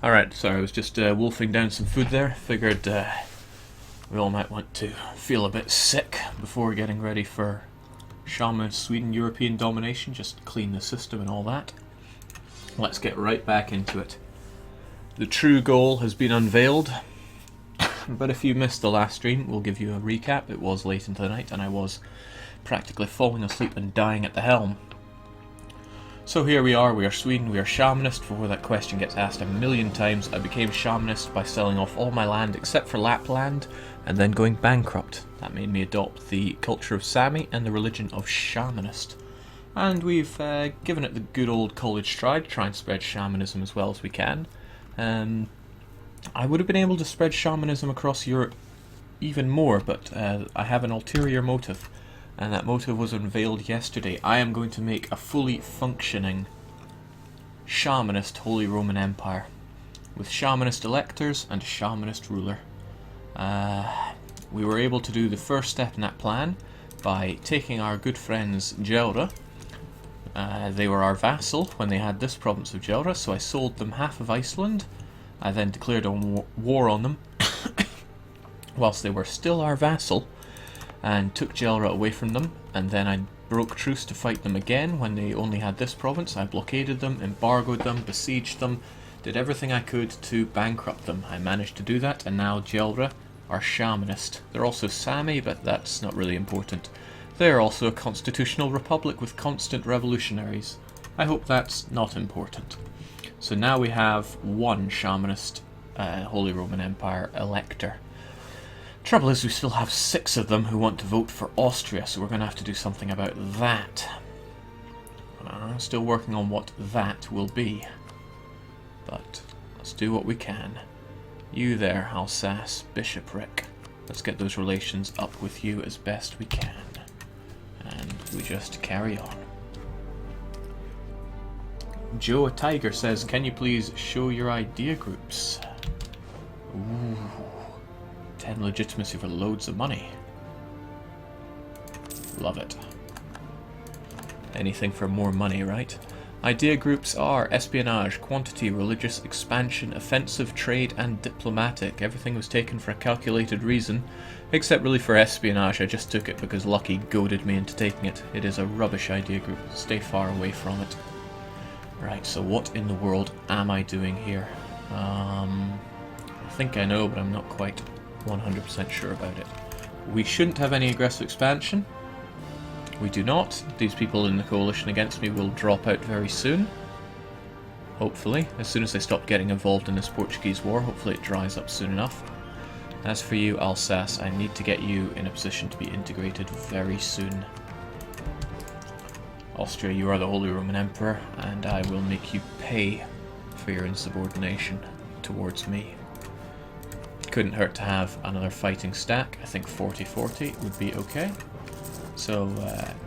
Alright, sorry, I was just wolfing down some food there. Figured we all might want to feel a bit sick before getting ready for Shamanist Sweden European Domination, just clean the system and all that. Let's get right back into it. The true goal has been unveiled, but if you missed the last stream, we'll give you a recap. It was late into the night and I was practically falling asleep and dying at the helm. So here we are Sweden, we are Shamanist. Before that question gets asked a million times, I became Shamanist by selling off all my land except for Lapland and then going bankrupt. That made me adopt the culture of Sami and the religion of Shamanist. And we've given it the good old college try to try and spread shamanism as well as we can. I would have been able to spread shamanism across Europe even more, but I have an ulterior motive. And that motive was unveiled yesterday. I am going to make a fully functioning Shamanist Holy Roman Empire with Shamanist electors and a Shamanist ruler. We were able to do the first step in that plan by taking our good friends Gelra. They were our vassal when they had this province of Gelra, so I sold them half of Iceland. I then declared a war on them whilst they were still our vassal, and took Gelra away from them, and then I broke truce to fight them again when they only had this province. I blockaded them, embargoed them, besieged them, did everything I could to bankrupt them. I managed to do that, and now Gelra are Shamanist. They're also Sami, but that's not really important. They're also a constitutional republic with constant revolutionaries. I hope that's not important. So now we have one Shamanist Holy Roman Empire elector. Trouble is, we still have 6 of them who want to vote for Austria, so we're going to have to do something about that. Still working on what that will be. But let's do what we can. You there, Alsace, Bishopric. Let's get those relations up with you as best we can. And we just carry on. Joe Tiger says, can you please show your idea groups? Ooh. 10 legitimacy for loads of money. Love it. Anything for more money, right? Idea groups are espionage, quantity, religious expansion, offensive, trade, and diplomatic. Everything was taken for a calculated reason, except really for espionage. I just took it because Lucky goaded me into taking it. It is a rubbish idea group. Stay far away from it. Right, so what in the world am I doing here? I think I know, but I'm not quite 100% sure about it. We shouldn't have any aggressive expansion. We do not. These people in the coalition against me will drop out very soon. Hopefully. As soon as they stop getting involved in this Portuguese war, hopefully it dries up soon enough. As for you, Alsace, I need to get you in a position to be integrated very soon. Austria, you are the Holy Roman Emperor, and I will make you pay for your insubordination towards me. Couldn't hurt to have another fighting stack. I think 40-40 would be okay. So,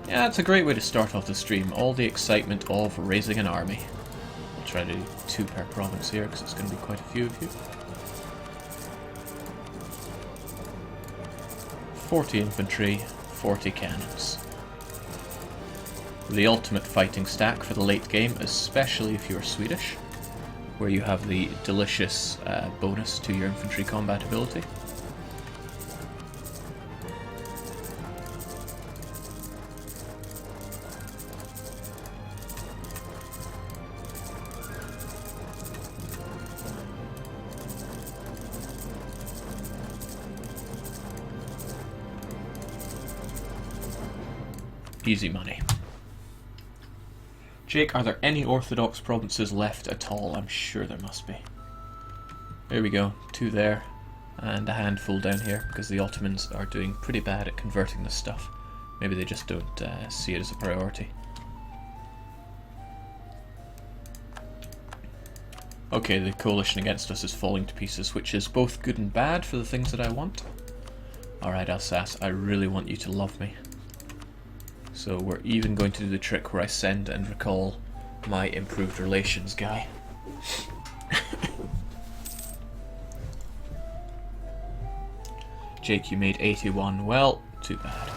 yeah, it's a great way to start off the stream. All the excitement of raising an army. I'll try to do 2 per province here, because it's going to be quite a few of you. 40 infantry, 40 cannons. The ultimate fighting stack for the late game, especially if you're Swedish, where you have the delicious bonus to your infantry combat ability. Easy money. Jake, are there any Orthodox provinces left at all? I'm sure there must be. There we go, 2 there, and a handful down here, because the Ottomans are doing pretty bad at converting this stuff. Maybe they just don't see it as a priority. Okay, the coalition against us is falling to pieces, which is both good and bad for the things that I want. Alright, Alsace, I really want you to love me. So we're even going to do the trick where I send and recall my improved relations guy. Jake, you made 81. Well, too bad.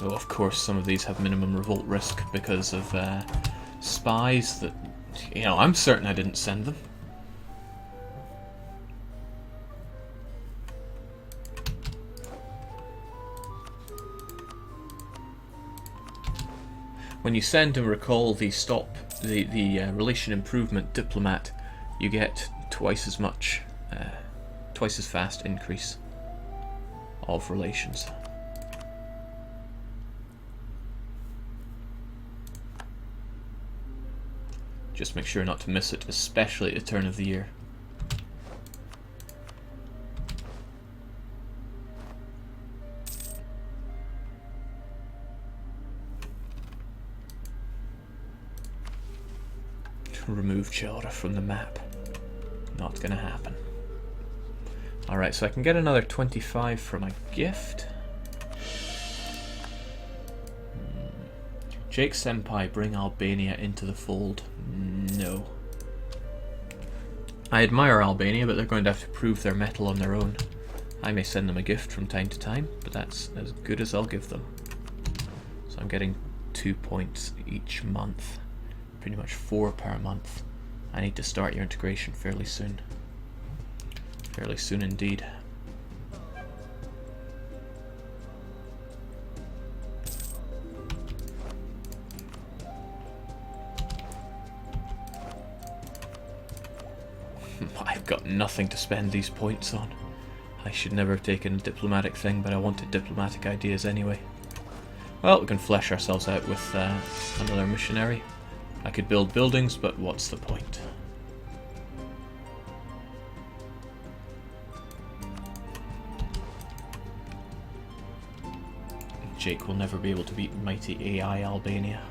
Oh, of course, some of these have minimum revolt risk because of spies that, you know, I'm certain I didn't send them. When you send and recall the relation improvement diplomat, you get twice as fast increase of relations. Just make sure not to miss it, especially at the turn of the year. Remove Childra from the map. Not gonna happen. Alright, so I can get another 25 for my gift. Jake Senpai, bring Albania into the fold. No. I admire Albania, but they're going to have to prove their mettle on their own. I may send them a gift from time to time, but that's as good as I'll give them. So I'm getting 2 points each month. Pretty much 4 per month. I need to start your integration fairly soon. Fairly soon indeed. I've got nothing to spend these points on. I should never have taken a diplomatic thing, but I wanted diplomatic ideas anyway. Well, we can flesh ourselves out with another missionary. I could build buildings, but what's the point? Jake will never be able to beat mighty AI Albania.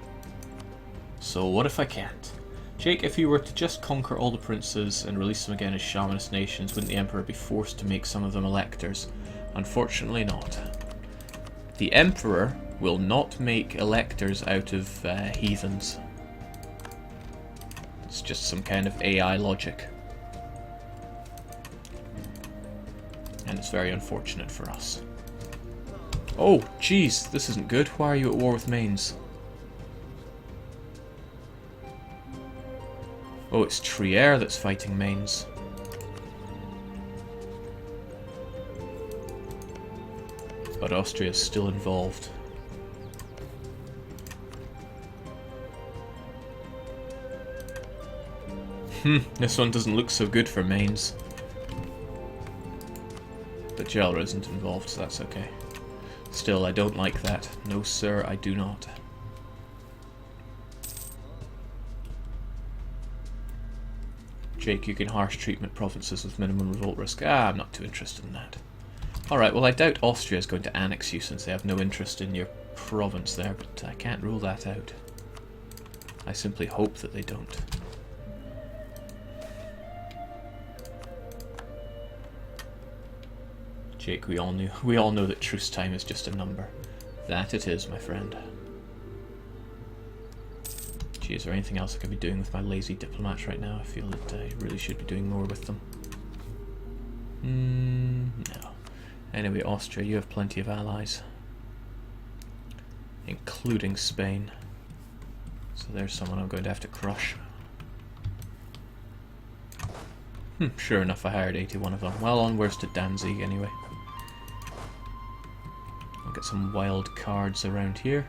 So what if I can't? Jake, if you were to just conquer all the princes and release them again as Shamanist nations, wouldn't the Emperor be forced to make some of them electors? Unfortunately not. The Emperor will not make electors out of heathens. It's just some kind of AI logic. And it's very unfortunate for us. Oh, jeez, this isn't good. Why are you at war with Mainz? Oh, it's Trier that's fighting Mainz. But Austria is still involved. This one doesn't look so good for Mainz. But Gelra isn't involved, so that's okay. Still, I don't like that. No, sir, I do not. Jake, you can harsh treatment provinces with minimum revolt risk. I'm not too interested in that. Alright, well, I doubt Austria is going to annex you since they have no interest in your province there, but I can't rule that out. I simply hope that they don't. Jake, we all know that truce time is just a number. That it is, my friend. Gee, is there anything else I could be doing with my lazy diplomats right now? I feel that I really should be doing more with them. No. Anyway, Austria, you have plenty of allies. Including Spain. So there's someone I'm going to have to crush. Sure enough, I hired 81 of them. Well, onwards to Danzig anyway. I'll get some wild cards around here.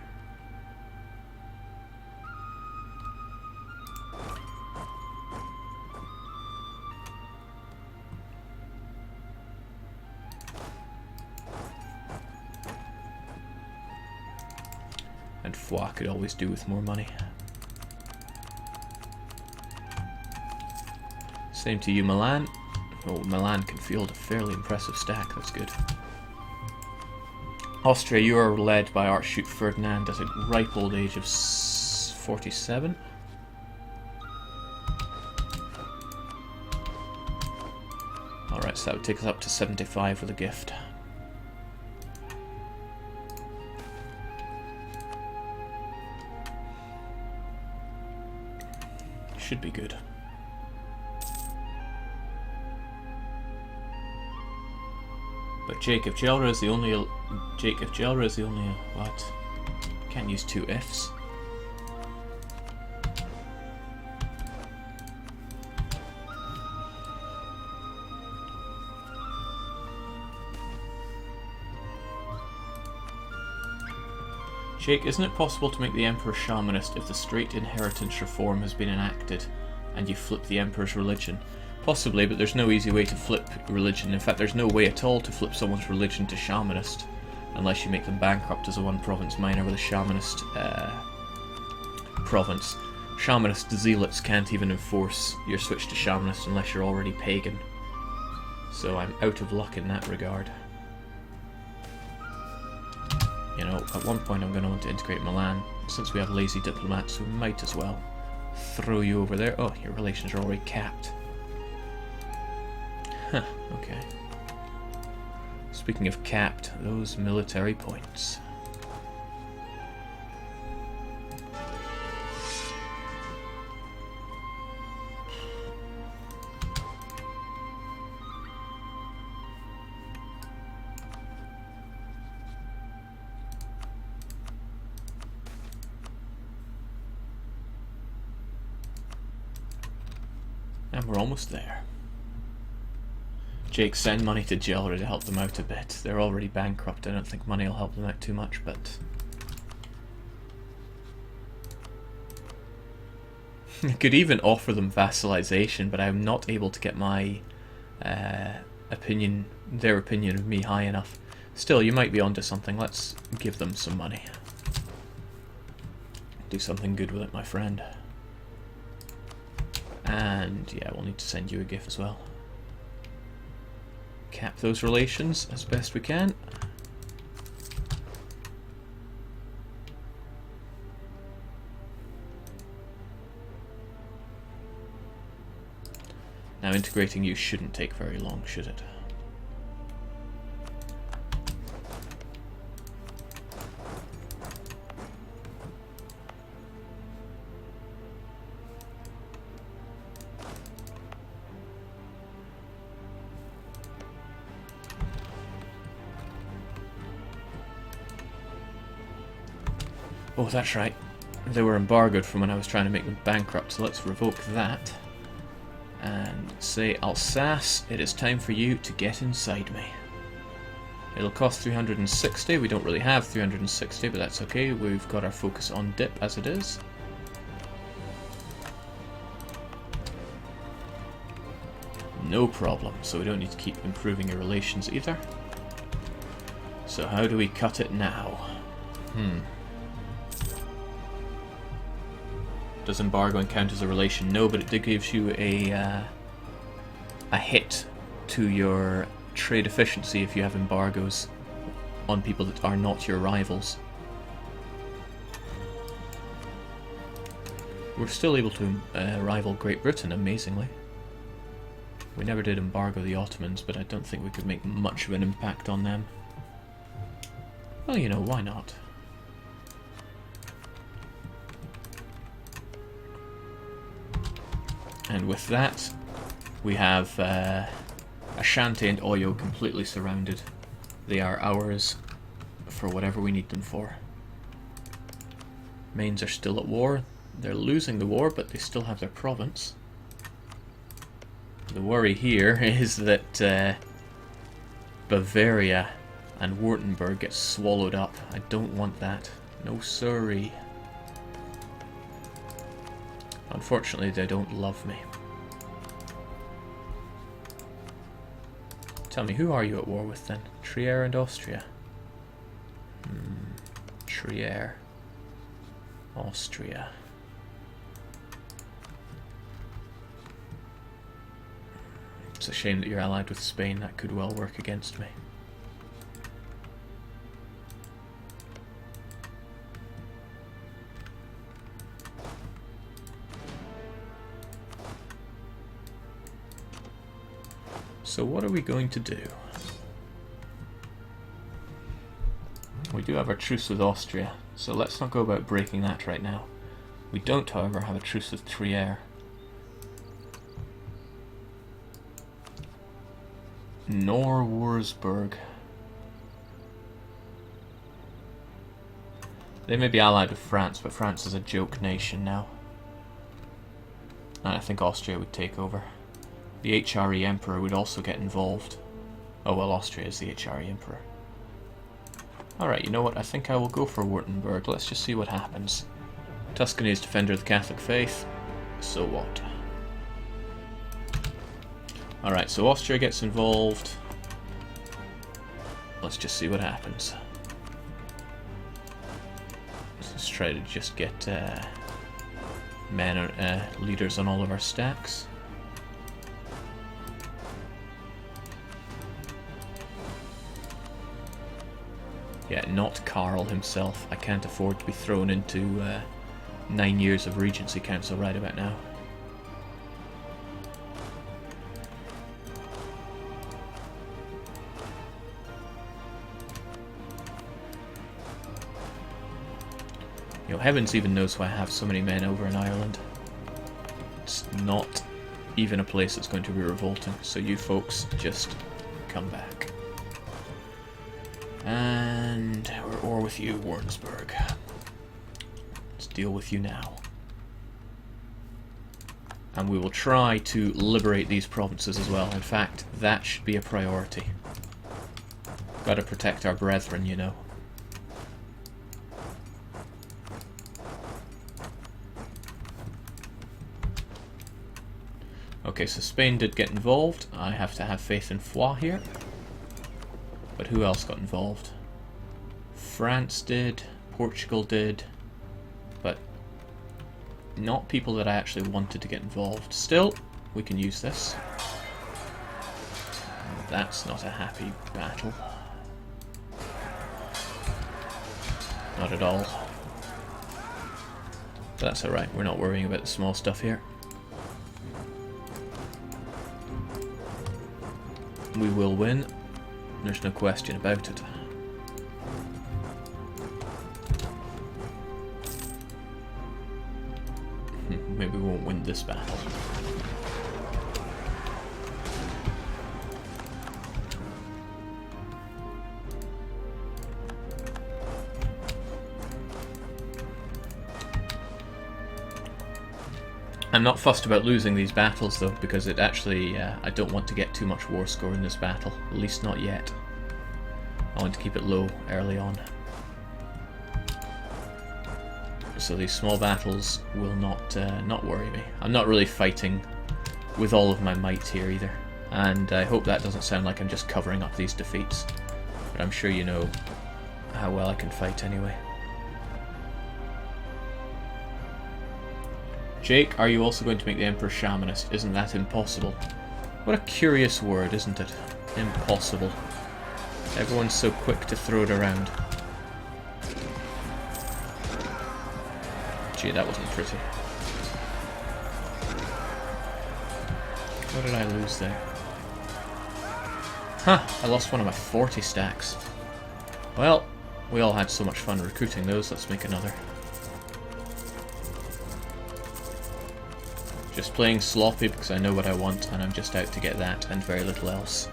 And Foix could always do with more money. Same to you, Milan. Oh, Milan can field a fairly impressive stack, that's good. Austria, you are led by Archduke Ferdinand at a ripe old age of 47. Alright, so that would take us up to 75 with a gift. Should be good. But Jake, if Gelra is the only... what? Can't use two ifs. Jake, isn't it possible to make the Emperor Shamanist if the straight inheritance reform has been enacted and you flip the Emperor's religion? Possibly, but there's no easy way to flip religion. In fact, there's no way at all to flip someone's religion to Shamanist unless you make them bankrupt as a one-province miner with a Shamanist province. Shamanist zealots can't even enforce your switch to Shamanist unless you're already pagan. So I'm out of luck in that regard. You know, at one point I'm going to want to integrate Milan. Since we have lazy diplomats, we might as well throw you over there. Oh, your relations are already capped. Huh, okay. Speaking of capped, those military points. And we're almost there. Jake, send money to Jelra to help them out a bit. They're already bankrupt. I don't think money will help them out too much, but... I could even offer them vassalization, but I'm not able to get my their opinion of me high enough. Still, you might be onto something. Let's give them some money. Do something good with it, my friend. And yeah, we'll need to send you a gift as well. Cap those relations as best we can. Now integrating you shouldn't take very long, should it? Oh, that's right. They were embargoed from when I was trying to make them bankrupt, so let's revoke that. And say, Alsace, it is time for you to get inside me. It'll cost 360. We don't really have 360, but that's okay. We've got our focus on dip as it is. No problem, so we don't need to keep improving your relations either. So how do we cut it now? Does embargoing count as a relation? No, but it gives you a hit to your trade efficiency if you have embargoes on people that are not your rivals. We're still able to rival Great Britain, amazingly. We never did embargo the Ottomans, but I don't think we could make much of an impact on them. Well, you know, why not? And with that, we have Ashanti and Oyo completely surrounded. They are ours for whatever we need them for. Mains are still at war. They're losing the war, but they still have their province. The worry here is that Bavaria and Württemberg get swallowed up. I don't want that. No siree. Unfortunately, they don't love me. Tell me, who are you at war with then? Trier and Austria. Trier. Austria. It's a shame that you're allied with Spain. That could well work against me. So what are we going to do? We do have our truce with Austria, so let's not go about breaking that right now. We don't, however, have a truce with Trier. Nor Wurzburg. They may be allied with France, but France is a joke nation now. And I think Austria would take over. The HRE Emperor would also get involved. Oh well, Austria is the HRE Emperor. Alright, you know what? I think I will go for Württemberg. Let's just see what happens. Tuscany is defender of the Catholic faith. So what? Alright, so Austria gets involved. Let's just see what happens. Let's try to just get leaders on all of our stacks. Yeah, not Karl himself. I can't afford to be thrown into 9 years of Regency Council right about now. You know, heavens even knows why I have so many men over in Ireland. It's not even a place that's going to be revolting, so you folks just come back. And we're at war with you, Wartensburg. Let's deal with you now. And we will try to liberate these provinces as well. In fact, that should be a priority. Gotta protect our brethren, you know. Okay, so Spain did get involved. I have to have faith in Foix here. But who else got involved? France did, Portugal did, but not people that I actually wanted to get involved. Still, we can use this. That's not a happy battle. Not at all. But that's alright, we're not worrying about the small stuff here. We will win. There's no question about it. Maybe we won't win this battle. I'm not fussed about losing these battles though, because it actually, I don't want to get too much war score in this battle, at least not yet. I want to keep it low early on. So these small battles will not worry me. I'm not really fighting with all of my might here either, and I hope that doesn't sound like I'm just covering up these defeats, but I'm sure you know how well I can fight anyway. Jake, are you also going to make the Emperor Shamanist? Isn't that impossible? What a curious word, isn't it? Impossible. Everyone's so quick to throw it around. Gee, that wasn't pretty. What did I lose there? Huh, I lost one of my 40 stacks. Well, we all had so much fun recruiting those, let's make another. Just playing sloppy because I know what I want and I'm just out to get that and very little else.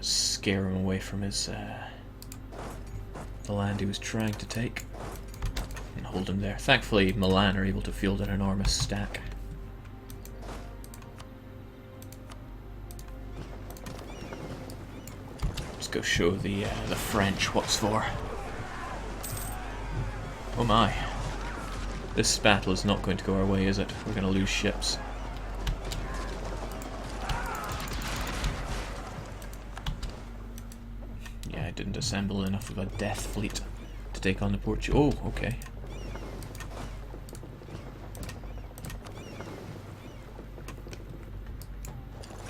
Scare him away from his the land he was trying to take and hold him there. Thankfully Milan are able to field an enormous stack. Let's go show the French what's for. Oh my. This battle is not going to go our way, is it? We're going to lose ships. Didn't assemble enough of a death fleet to take on the Portugal. Oh, okay.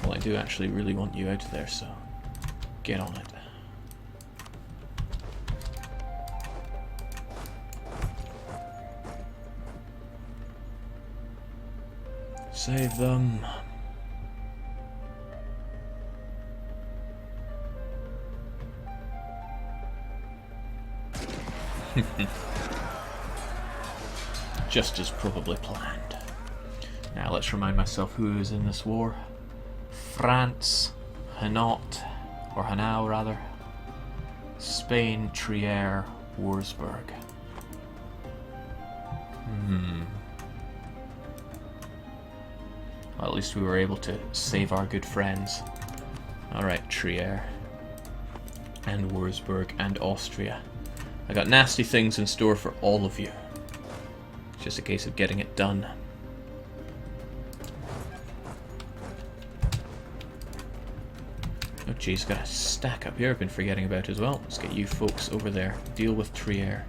Well, I do actually really want you out of there, so get on it. Save them. Just as probably planned. Now let's remind myself who is in this war. France, Hainaut, or Hanau rather. Spain, Trier, Wurzburg. Well, at least we were able to save our good friends. Alright, Trier. And Wurzburg and Austria. I got nasty things in store for all of you. It's just a case of getting it done. Oh geez, got a stack up here I've been forgetting about as well. Let's get you folks over there. Deal with Trier.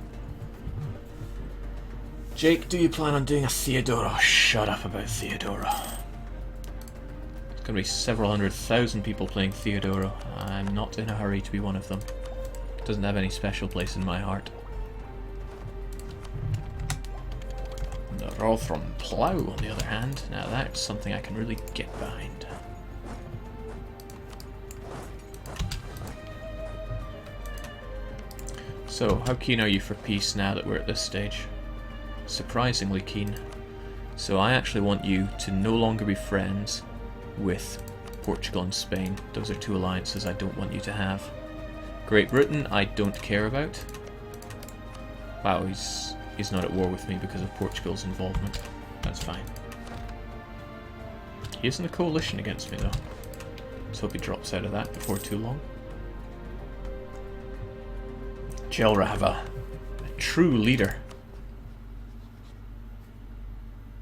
Jake, do you plan on doing a Theodora? Oh, shut up about Theodora. There's gonna be several 100,000 people playing Theodora. I'm not in a hurry to be one of them. Doesn't have any special place in my heart. The Rothrun Plough, on the other hand, now that's something I can really get behind. So, how keen are you for peace now that we're at this stage? Surprisingly keen. So I actually want you to no longer be friends with Portugal and Spain. Those are two alliances I don't want you to have. Great Britain, I don't care about. Wow, he's not at war with me because of Portugal's involvement. That's fine. He is in a coalition against me, though. Let's hope he drops out of that before too long. Gelra have a true leader.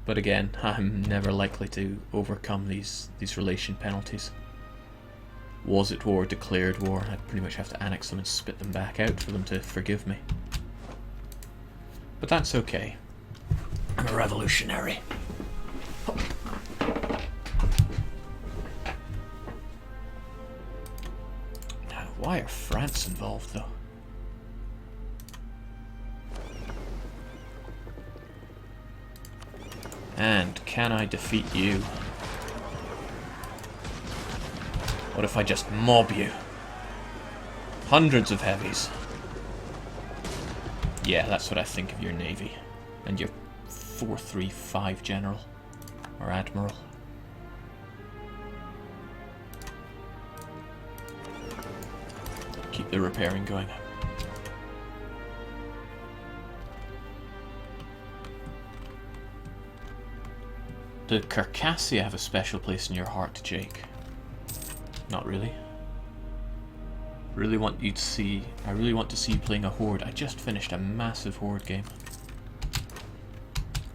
But again, I'm never likely to overcome these relation penalties. Was it war, declared war, I'd pretty much have to annex them and spit them back out for them to forgive me. But that's okay. I'm a revolutionary. Now, why are France involved, though? And can I defeat you? What if I just mob you? Hundreds of heavies. Yeah, that's what I think of your navy. And your 435 general. Or admiral. Keep the repairing going. Did Circassia have a special place in your heart, Jake? Not really. I really want to see you playing a horde. I just finished a massive horde game.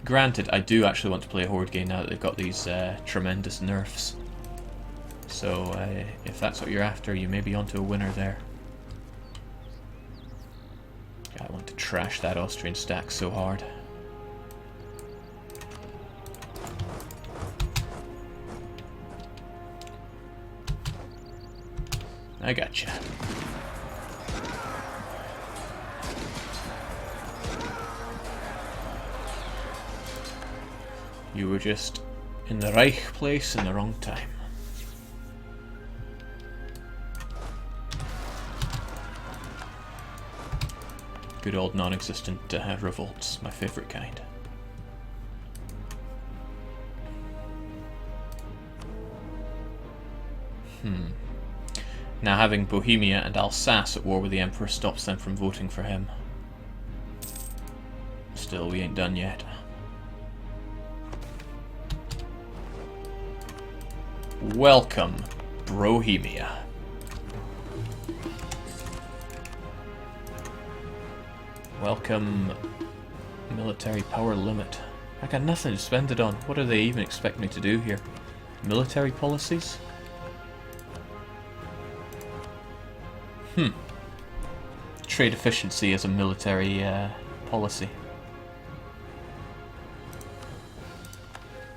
Granted, I do actually want to play a horde game now that they've got these tremendous nerfs. So if that's what you're after, you may be onto a winner there. I want to trash that Austrian stack so hard. I gotcha. You were just in the right place in the wrong time. Good old non-existent revolts, my favourite kind. Now having Bohemia and Alsace at war with the Emperor stops them from voting for him. Still, we ain't done yet. Welcome, Bohemia. Welcome, military power limit. I got nothing to spend it on. What do they even expect me to do here? Military policies? Trade efficiency as a military policy.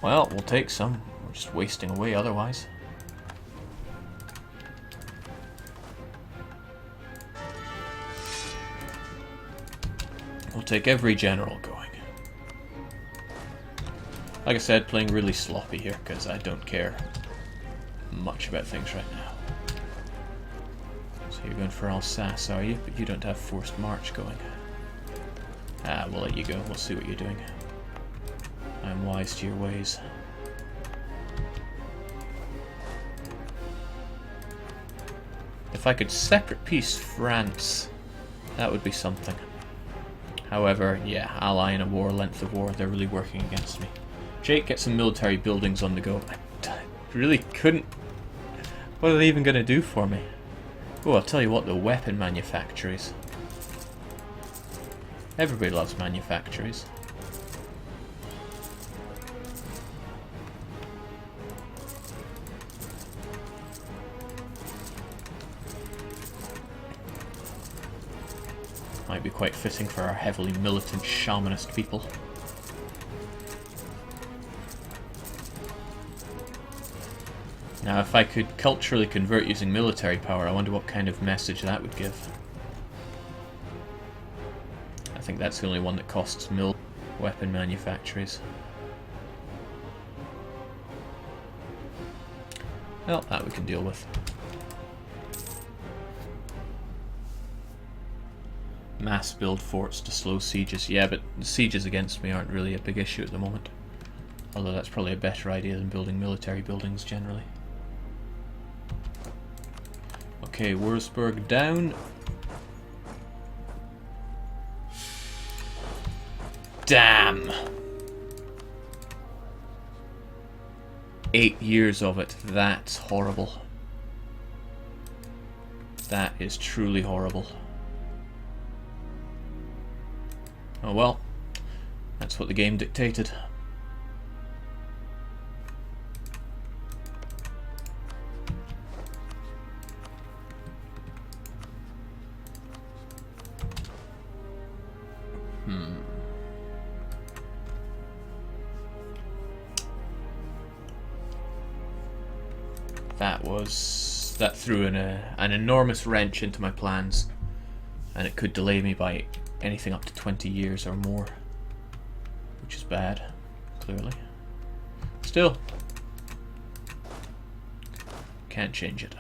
Well, we'll take some. We're just wasting away otherwise. We'll take every general going. Like I said, playing really sloppy here because I don't care much about things right now. So you're going for Alsace, are you? But you don't have forced march going. Ah, we'll let you go. We'll see what you're doing. I'm wise to your ways. If I could separate piece France, that would be something. However, yeah, ally in a war, length of war, they're really working against me. Jake, get some military buildings on the go. I really couldn't... What are they even going to do for me? Oh, I'll tell you what, the weapon manufactories. Everybody loves manufactories. Might be quite fitting for our heavily militant shamanist people. Now, if I could culturally convert using military power, I wonder what kind of message that would give. I think that's the only one that costs weapon manufactories. Well, that we can deal with. Mass build forts to slow sieges. Yeah, but the sieges against me aren't really a big issue at the moment. Although that's probably a better idea than building military buildings generally. Okay, Wurzburg down. Damn! 8 years of it. That's horrible. That is truly horrible. Oh well, that's what the game dictated. That threw an enormous wrench into my plans, and it could delay me by anything up to 20 years or more, which is bad, clearly. Still, can't change it.